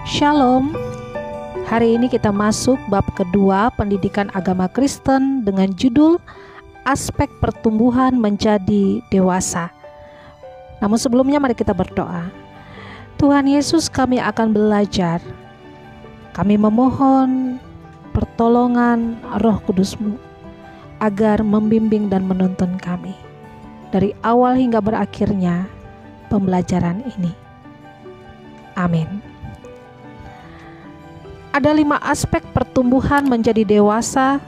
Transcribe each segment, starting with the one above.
Shalom. Hari ini kita masuk bab kedua pendidikan agama Kristen dengan judul Aspek Pertumbuhan Menjadi Dewasa. Namun sebelumnya mari kita berdoa. Tuhan Yesus, kami akan belajar. Kami memohon pertolongan Roh Kudus-Mu agar membimbing dan menuntun kami dari awal hingga berakhirnya pembelajaran ini. Amin. Ada 5 aspek pertumbuhan menjadi dewasa,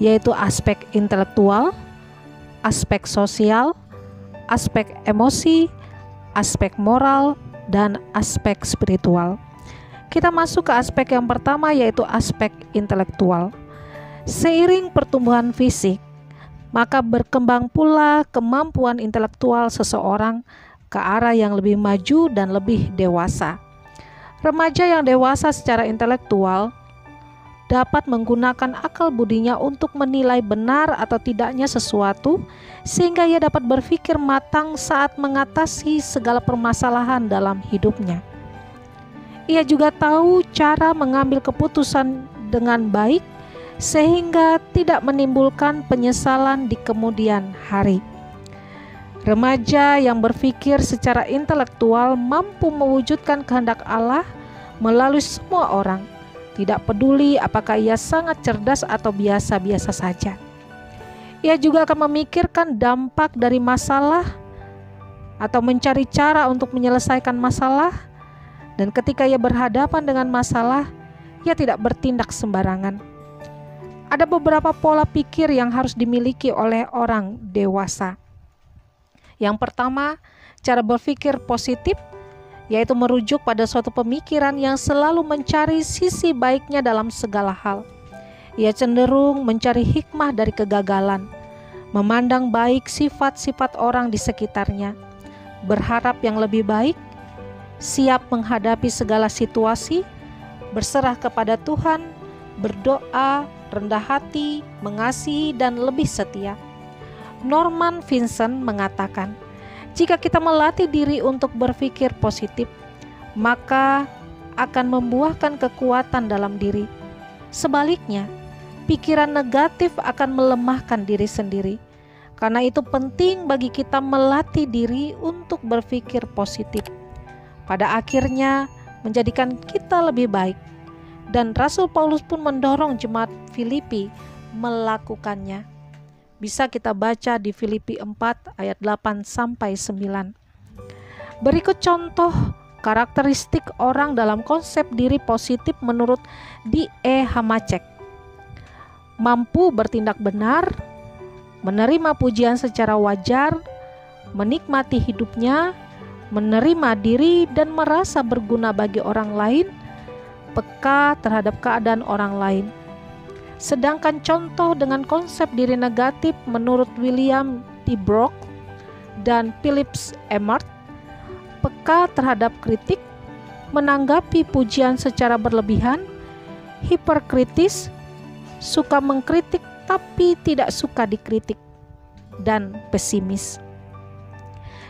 yaitu aspek intelektual, aspek sosial, aspek emosi, aspek moral, dan aspek spiritual. Kita masuk ke aspek yang pertama, yaitu aspek intelektual. Seiring pertumbuhan fisik, maka berkembang pula kemampuan intelektual seseorang ke arah yang lebih maju dan lebih dewasa. Remaja yang dewasa secara intelektual dapat menggunakan akal budinya untuk menilai benar atau tidaknya sesuatu, sehingga ia dapat berpikir matang saat mengatasi segala permasalahan dalam hidupnya. Ia juga tahu cara mengambil keputusan dengan baik, sehingga tidak menimbulkan penyesalan di kemudian hari. Remaja yang berpikir secara intelektual mampu mewujudkan kehendak Allah melalui semua orang, tidak peduli apakah ia sangat cerdas atau biasa-biasa saja. Ia juga akan memikirkan dampak dari masalah atau mencari cara untuk menyelesaikan masalah, dan ketika ia berhadapan dengan masalah, ia tidak bertindak sembarangan. Ada beberapa pola pikir yang harus dimiliki oleh orang dewasa. Yang pertama, cara berpikir positif, yaitu merujuk pada suatu pemikiran yang selalu mencari sisi baiknya dalam segala hal. Ia cenderung mencari hikmah dari kegagalan, memandang baik sifat-sifat orang di sekitarnya, berharap yang lebih baik, siap menghadapi segala situasi, berserah kepada Tuhan, berdoa, rendah hati, mengasihi, dan lebih setia. Norman Vincent mengatakan, jika kita melatih diri untuk berpikir positif, maka akan membuahkan kekuatan dalam diri. Sebaliknya, pikiran negatif akan melemahkan diri sendiri. Karena itu penting bagi kita melatih diri untuk berpikir positif. Pada akhirnya menjadikan kita lebih baik. Dan Rasul Paulus pun mendorong jemaat Filipi melakukannya. Bisa kita baca di Filipi 4 ayat 8-9. Berikut contoh karakteristik orang dalam konsep diri positif menurut D.E. Hamacek. Mampu bertindak benar, menerima pujian secara wajar, menikmati hidupnya, menerima diri dan merasa berguna bagi orang lain, peka terhadap keadaan orang lain. Sedangkan contoh dengan konsep diri negatif menurut William T. Brock dan Phillips Emmert, peka terhadap kritik, menanggapi pujian secara berlebihan, hiperkritis, suka mengkritik tapi tidak suka dikritik, dan pesimis.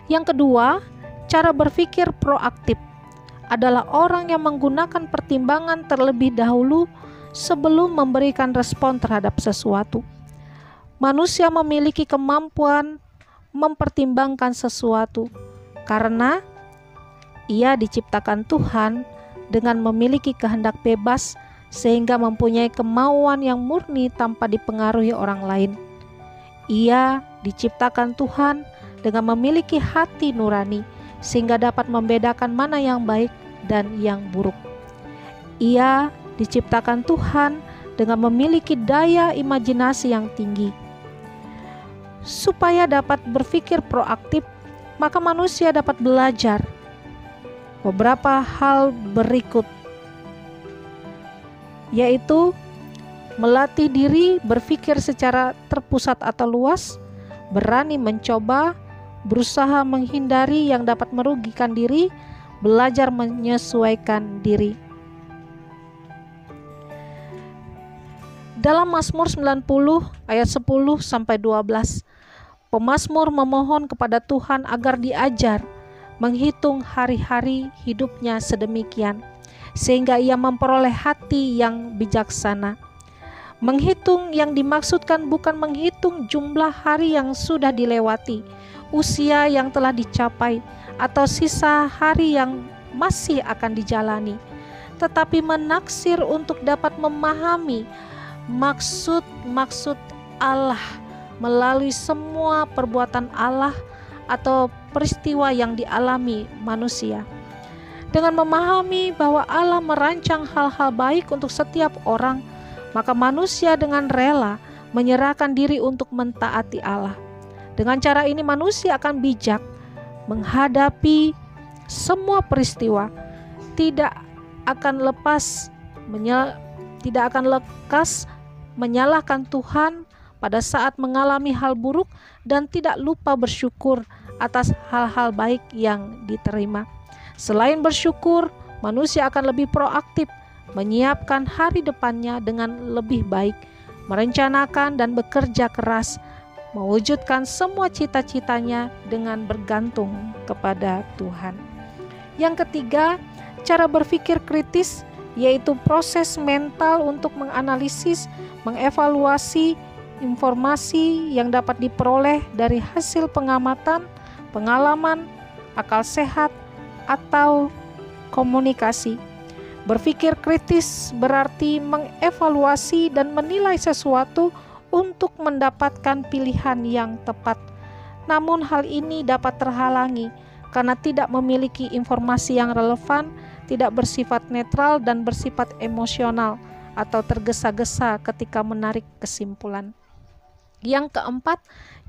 Yang kedua, cara berpikir proaktif adalah orang yang menggunakan pertimbangan terlebih dahulu sebelum memberikan respon terhadap sesuatu. Manusia memiliki kemampuan mempertimbangkan sesuatu karena ia diciptakan Tuhan dengan memiliki kehendak bebas sehingga mempunyai kemauan yang murni tanpa dipengaruhi orang lain. Ia diciptakan Tuhan dengan memiliki hati nurani sehingga dapat membedakan mana yang baik dan yang buruk. Ia diciptakan Tuhan dengan memiliki daya imajinasi yang tinggi. Supaya dapat berpikir proaktif, maka manusia dapat belajar beberapa hal berikut, yaitu melatih diri berpikir secara terpusat atau luas, berani mencoba, berusaha menghindari yang dapat merugikan diri, belajar menyesuaikan diri. Dalam Mazmur 90 ayat 10-12, pemazmur memohon kepada Tuhan agar diajar menghitung hari-hari hidupnya sedemikian, sehingga ia memperoleh hati yang bijaksana. Menghitung yang dimaksudkan bukan menghitung jumlah hari yang sudah dilewati, usia yang telah dicapai, atau sisa hari yang masih akan dijalani, tetapi menaksir untuk dapat memahami maksud-maksud Allah melalui semua perbuatan Allah atau peristiwa yang dialami manusia. Dengan memahami bahwa Allah merancang hal-hal baik untuk setiap orang, maka manusia dengan rela menyerahkan diri untuk mentaati Allah. Dengan cara ini manusia akan bijak menghadapi semua peristiwa, tidak akan lekas menyalahkan Tuhan pada saat mengalami hal buruk, dan tidak lupa bersyukur atas hal-hal baik yang diterima. Selain bersyukur, manusia akan lebih proaktif menyiapkan hari depannya dengan lebih baik, merencanakan dan bekerja keras, mewujudkan semua cita-citanya dengan bergantung kepada Tuhan. Yang ketiga, cara berpikir kritis, yaitu proses mental untuk menganalisis, mengevaluasi informasi yang dapat diperoleh dari hasil pengamatan, pengalaman, akal sehat, atau komunikasi. Berpikir kritis berarti mengevaluasi dan menilai sesuatu untuk mendapatkan pilihan yang tepat. Namun hal ini dapat terhalangi karena tidak memiliki informasi yang relevan, tidak bersifat netral dan bersifat emosional atau tergesa-gesa ketika menarik kesimpulan. Yang keempat,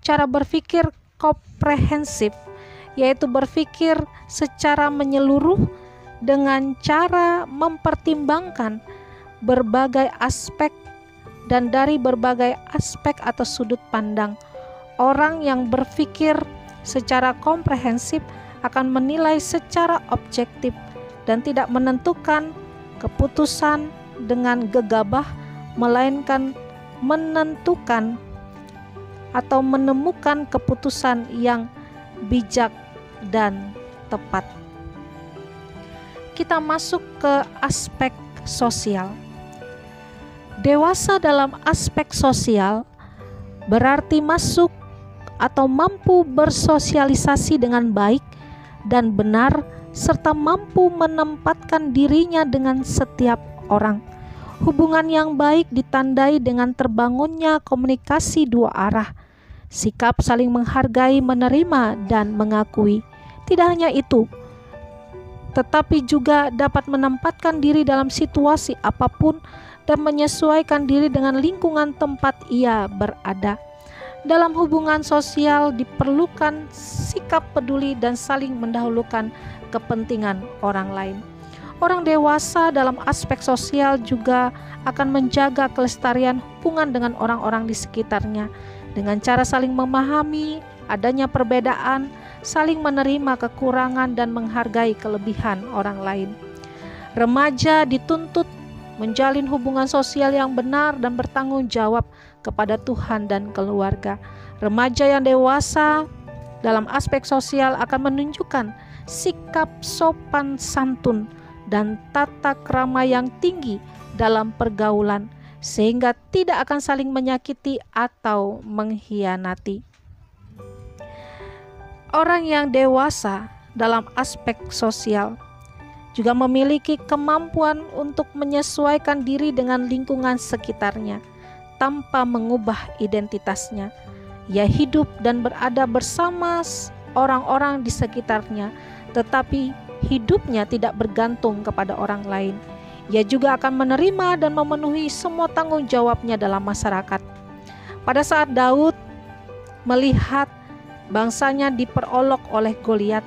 cara berpikir komprehensif, yaitu berpikir secara menyeluruh dengan cara mempertimbangkan berbagai aspek dan dari berbagai aspek atau sudut pandang. Orang yang berpikir secara komprehensif akan menilai secara objektif dan tidak menentukan keputusan dengan gegabah, melainkan menentukan atau menemukan keputusan yang bijak dan tepat. Kita masuk ke aspek sosial. Dewasa dalam aspek sosial berarti masuk atau mampu bersosialisasi dengan baik dan benar, serta mampu menempatkan dirinya dengan setiap orang. Hubungan yang baik ditandai dengan terbangunnya komunikasi dua arah, sikap saling menghargai, menerima, dan mengakui. Tidak hanya itu, tetapi juga dapat menempatkan diri dalam situasi apapun dan menyesuaikan diri dengan lingkungan tempat ia berada. Dalam hubungan sosial diperlukan sikap peduli dan saling mendahulukan kepentingan orang lain. Orang dewasa dalam aspek sosial juga akan menjaga kelestarian hubungan dengan orang-orang di sekitarnya dengan cara saling memahami adanya perbedaan, saling menerima kekurangan dan menghargai kelebihan orang lain. Remaja dituntut menjalin hubungan sosial yang benar dan bertanggung jawab kepada Tuhan dan keluarga. Remaja yang dewasa dalam aspek sosial akan menunjukkan sikap sopan santun dan tata krama yang tinggi dalam pergaulan, sehingga tidak akan saling menyakiti atau mengkhianati. Orang yang dewasa dalam aspek sosial juga memiliki kemampuan untuk menyesuaikan diri dengan lingkungan sekitarnya tanpa mengubah identitasnya. Ia hidup dan berada bersama orang-orang di sekitarnya, tetapi hidupnya tidak bergantung kepada orang lain. Ia juga akan menerima dan memenuhi semua tanggung jawabnya dalam masyarakat. Pada saat Daud melihat bangsanya diperolok oleh Goliat,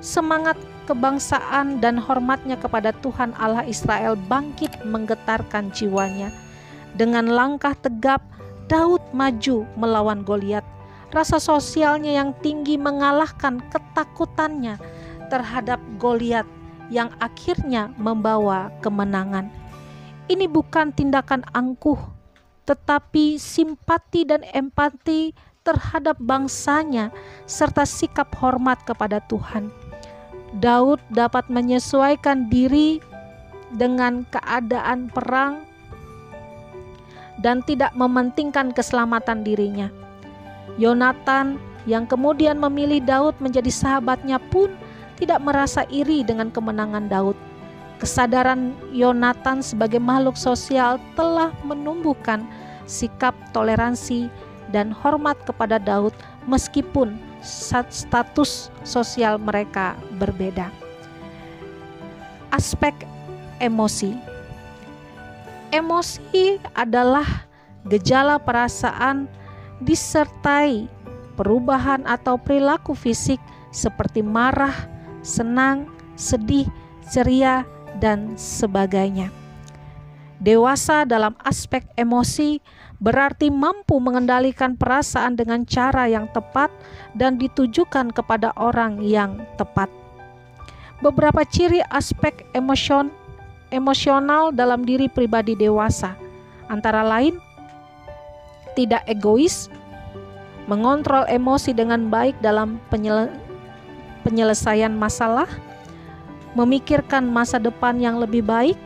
semangat kebangsaan dan hormatnya kepada Tuhan Allah Israel bangkit menggetarkan jiwanya. Dengan langkah tegap, Daud maju melawan Goliat. Rasa sosialnya yang tinggi mengalahkan ketakutannya terhadap Goliat yang akhirnya membawa kemenangan. Ini bukan tindakan angkuh, tetapi simpati dan empati terhadap bangsanya serta sikap hormat kepada Tuhan. Daud dapat menyesuaikan diri dengan keadaan perang dan tidak mementingkan keselamatan dirinya. Yonatan yang kemudian memilih Daud menjadi sahabatnya pun tidak merasa iri dengan kemenangan Daud. Kesadaran Yonatan sebagai makhluk sosial telah menumbuhkan sikap toleransi dan hormat kepada Daud meskipun status sosial mereka berbeda. Aspek emosi. Emosi adalah gejala perasaan disertai perubahan atau perilaku fisik seperti marah, senang, sedih, ceria, dan sebagainya. Dewasa dalam aspek emosi berarti mampu mengendalikan perasaan dengan cara yang tepat dan ditujukan kepada orang yang tepat. Beberapa ciri aspek emosional dalam diri pribadi dewasa antara lain tidak egois, mengontrol emosi dengan baik dalam penyelesaian masalah, memikirkan masa depan yang lebih baik,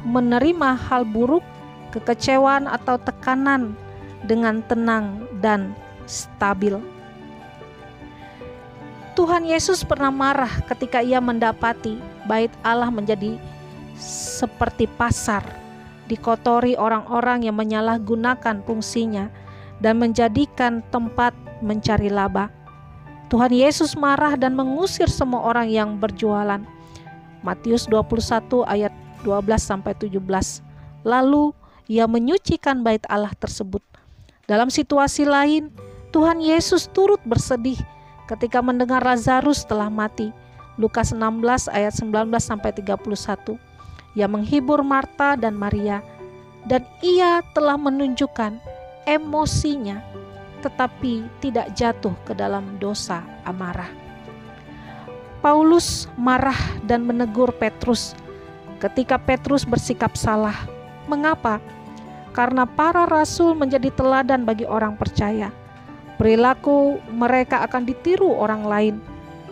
menerima hal buruk, kekecewaan atau tekanan dengan tenang dan stabil. Tuhan Yesus pernah marah ketika ia mendapati bait Allah menjadi seperti pasar, dikotori orang-orang yang menyalahgunakan fungsinya dan menjadikan tempat mencari laba. Tuhan Yesus marah dan mengusir semua orang yang berjualan. Matius 21 ayat 12-17. Lalu ia menyucikan bait Allah tersebut. Dalam situasi lain, Tuhan Yesus turut bersedih ketika mendengar Lazarus telah mati. Lukas 16 ayat 19-31. Ia menghibur Marta dan Maria, dan ia telah menunjukkan emosinya tetapi tidak jatuh ke dalam dosa amarah. Paulus marah dan menegur Petrus ketika Petrus bersikap salah. Mengapa? Karena para rasul menjadi teladan bagi orang percaya. Perilaku mereka akan ditiru orang lain.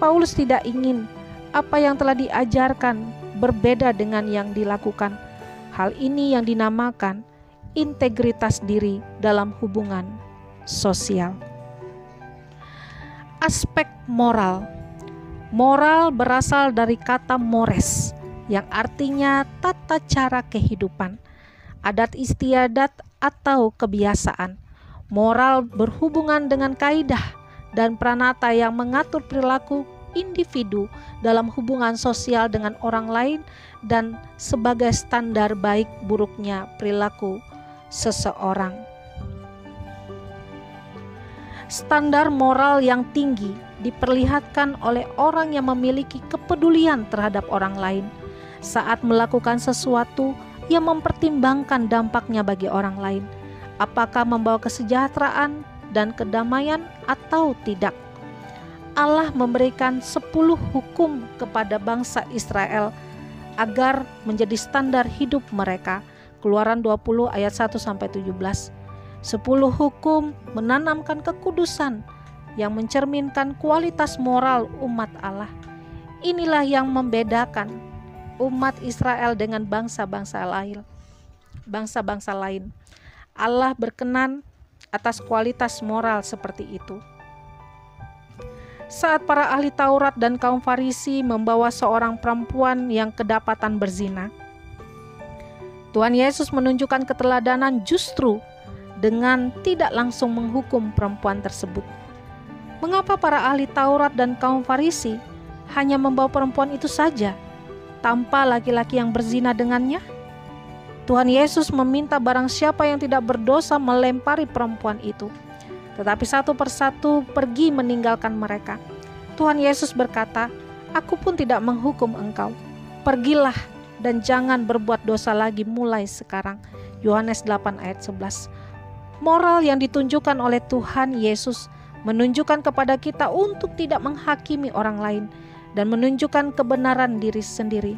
Paulus tidak ingin apa yang telah diajarkan berbeda dengan yang dilakukan. Hal ini yang dinamakan integritas diri dalam hubungan sosial. Aspek moral. Moral berasal dari kata mores yang artinya tata cara kehidupan, adat istiadat atau kebiasaan. Moral berhubungan dengan kaidah dan pranata yang mengatur perilaku individu dalam hubungan sosial dengan orang lain dan sebagai standar baik buruknya perilaku seseorang. Standar moral yang tinggi diperlihatkan oleh orang yang memiliki kepedulian terhadap orang lain. Saat melakukan sesuatu, ia mempertimbangkan dampaknya bagi orang lain, apakah membawa kesejahteraan dan kedamaian atau tidak. Allah memberikan 10 hukum kepada bangsa Israel agar menjadi standar hidup mereka. Keluaran 20 ayat 1-17. 10 hukum menanamkan kekudusan yang mencerminkan kualitas moral umat Allah. Inilah yang membedakan umat Israel dengan bangsa-bangsa lain. Allah berkenan atas kualitas moral seperti itu. Saat para ahli Taurat dan kaum Farisi membawa seorang perempuan yang kedapatan berzina, Tuhan Yesus menunjukkan keteladanan justru dengan tidak langsung menghukum perempuan tersebut. Mengapa para ahli Taurat dan kaum Farisi hanya membawa perempuan itu saja, tanpa laki-laki yang berzina dengannya? Tuhan Yesus meminta barang siapa yang tidak berdosa melempari perempuan itu, tetapi satu persatu pergi meninggalkan mereka. Tuhan Yesus berkata, "Aku pun tidak menghukum engkau. Pergilah dan jangan berbuat dosa lagi mulai sekarang." Yohanes 8 ayat 11. Moral yang ditunjukkan oleh Tuhan Yesus menunjukkan kepada kita untuk tidak menghakimi orang lain dan menunjukkan kebenaran diri sendiri,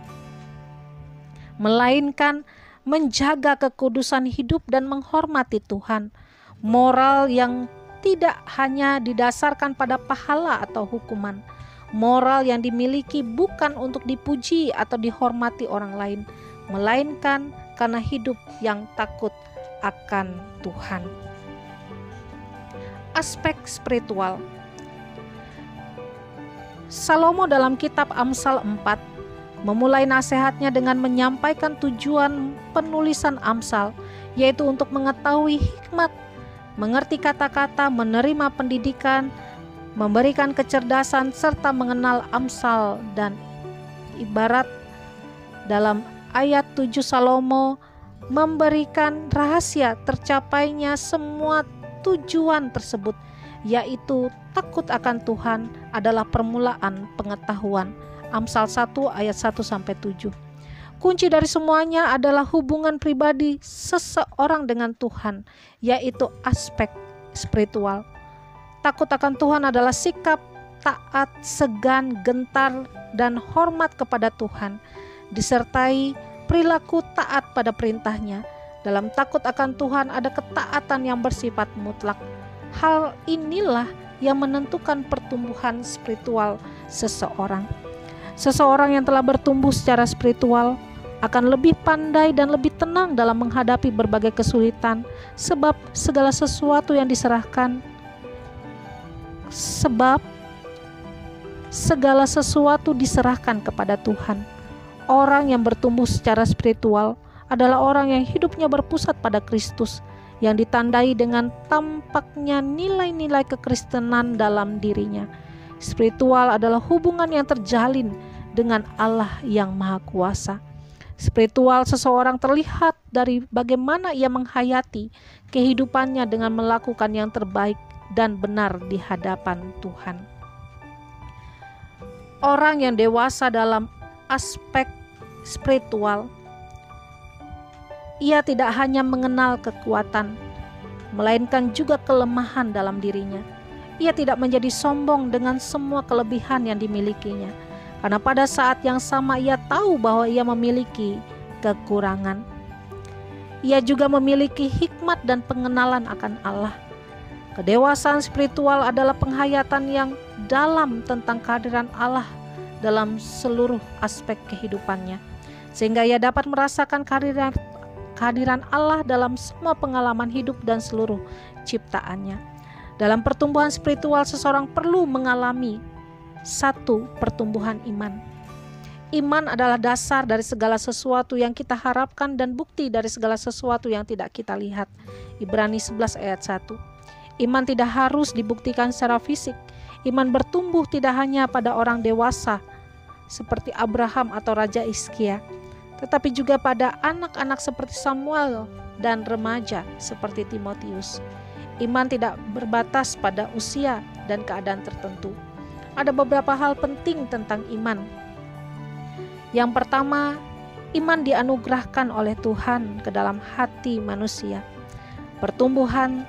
melainkan menjaga kekudusan hidup dan menghormati Tuhan. Moral yang tidak hanya didasarkan pada pahala atau hukuman. Moral yang dimiliki bukan untuk dipuji atau dihormati orang lain, melainkan karena hidup yang takut akan Tuhan. Aspek spiritual. Salomo dalam kitab Amsal 4 memulai nasihatnya dengan menyampaikan tujuan penulisan Amsal, yaitu untuk mengetahui hikmat, mengerti kata-kata, menerima pendidikan, memberikan kecerdasan, serta mengenal Amsal dan ibarat. Dalam ayat 7 Salomo memberikan rahasia tercapainya semua tujuan tersebut, yaitu takut akan Tuhan adalah permulaan pengetahuan. Amsal 1 ayat 1-7. Kunci dari semuanya adalah hubungan pribadi seseorang dengan Tuhan, yaitu aspek spiritual. Takut akan Tuhan adalah sikap taat, segan, gentar, dan hormat kepada Tuhan, disertai perilaku taat pada perintahnya. Dalam takut akan Tuhan ada ketaatan yang bersifat mutlak. Hal inilah yang menentukan pertumbuhan spiritual seseorang. Seseorang yang telah bertumbuh secara spiritual akan lebih pandai dan lebih tenang dalam menghadapi berbagai kesulitan, sebab segala sesuatu diserahkan kepada Tuhan. Orang yang bertumbuh secara spiritual adalah orang yang hidupnya berpusat pada Kristus, yang ditandai dengan tampaknya nilai-nilai kekristenan dalam dirinya. Spiritual adalah hubungan yang terjalin dengan Allah yang Maha Kuasa. Spiritual seseorang terlihat dari bagaimana ia menghayati kehidupannya dengan melakukan yang terbaik dan benar di hadapan Tuhan. Orang yang dewasa dalam aspek spiritual, ia tidak hanya mengenal kekuatan, melainkan juga kelemahan dalam dirinya. Ia tidak menjadi sombong dengan semua kelebihan yang dimilikinya, karena pada saat yang sama ia tahu bahwa ia memiliki kekurangan. Ia juga memiliki hikmat dan pengenalan akan Allah. Kedewasaan spiritual adalah penghayatan yang dalam tentang kehadiran Allah dalam seluruh aspek kehidupannya, sehingga ia dapat merasakan kehadiran Allah dalam semua pengalaman hidup dan seluruh ciptaannya. Dalam pertumbuhan spiritual, seseorang perlu mengalami satu, pertumbuhan iman. Iman adalah dasar dari segala sesuatu yang kita harapkan dan bukti dari segala sesuatu yang tidak kita lihat. Ibrani 11 ayat 1. Iman tidak harus dibuktikan secara fisik. Iman bertumbuh tidak hanya pada orang dewasa seperti Abraham atau Raja Hizkia, tetapi juga pada anak-anak seperti Samuel dan remaja seperti Timotius. Iman tidak berbatas pada usia dan keadaan tertentu. Ada beberapa hal penting tentang iman. Yang pertama, iman dianugerahkan oleh Tuhan ke dalam hati manusia. Pertumbuhan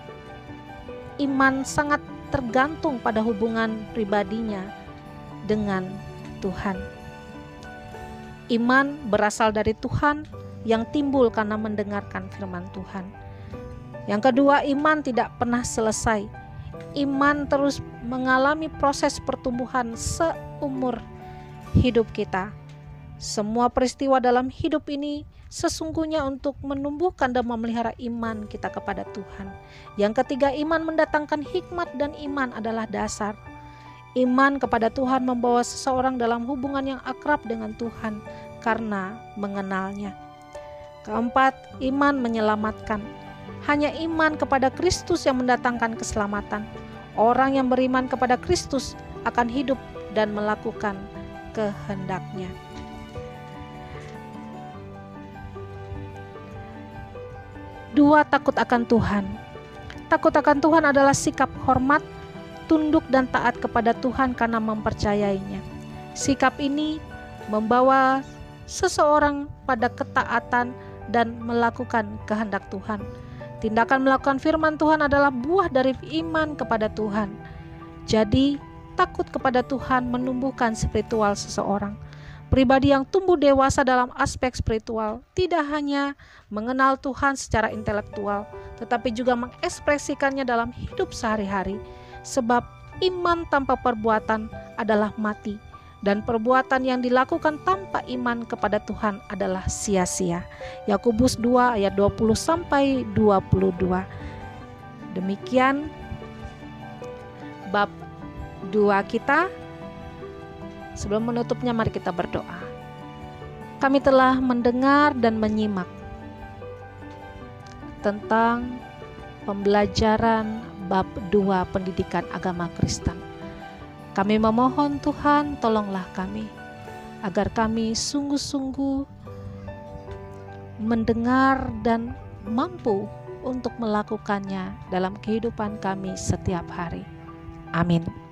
iman sangat tergantung pada hubungan pribadinya dengan Tuhan. Iman berasal dari Tuhan yang timbul karena mendengarkan firman Tuhan. Yang kedua, iman tidak pernah selesai. Iman terus mengalami proses pertumbuhan seumur hidup kita. Semua peristiwa dalam hidup ini sesungguhnya untuk menumbuhkan dan memelihara iman kita kepada Tuhan. Yang ketiga, iman mendatangkan hikmat dan iman adalah dasar. Iman kepada Tuhan membawa seseorang dalam hubungan yang akrab dengan Tuhan karena mengenalnya. Keempat, iman menyelamatkan. Hanya iman kepada Kristus yang mendatangkan keselamatan. Orang yang beriman kepada Kristus akan hidup dan melakukan kehendak-Nya. Dua, takut akan Tuhan. Takut akan Tuhan adalah sikap hormat, tunduk dan taat kepada Tuhan karena mempercayainya. Sikap ini membawa seseorang pada ketaatan dan melakukan kehendak Tuhan. Tindakan melakukan firman Tuhan adalah buah dari iman kepada Tuhan. Jadi, takut kepada Tuhan menumbuhkan spiritual seseorang. Pribadi yang tumbuh dewasa dalam aspek spiritual tidak hanya mengenal Tuhan secara intelektual, tetapi juga mengekspresikannya dalam hidup sehari-hari. Sebab iman tanpa perbuatan adalah mati, dan perbuatan yang dilakukan tanpa iman kepada Tuhan adalah sia-sia. Yakobus 2 ayat 20 sampai 22. Demikian bab 2 kita. Sebelum menutupnya, mari kita berdoa. Kami telah mendengar dan menyimak tentang pembelajaran bab 2 pendidikan agama Kristen. Kami memohon Tuhan, tolonglah kami agar kami sungguh-sungguh mendengar dan mampu untuk melakukannya dalam kehidupan kami setiap hari. Amin.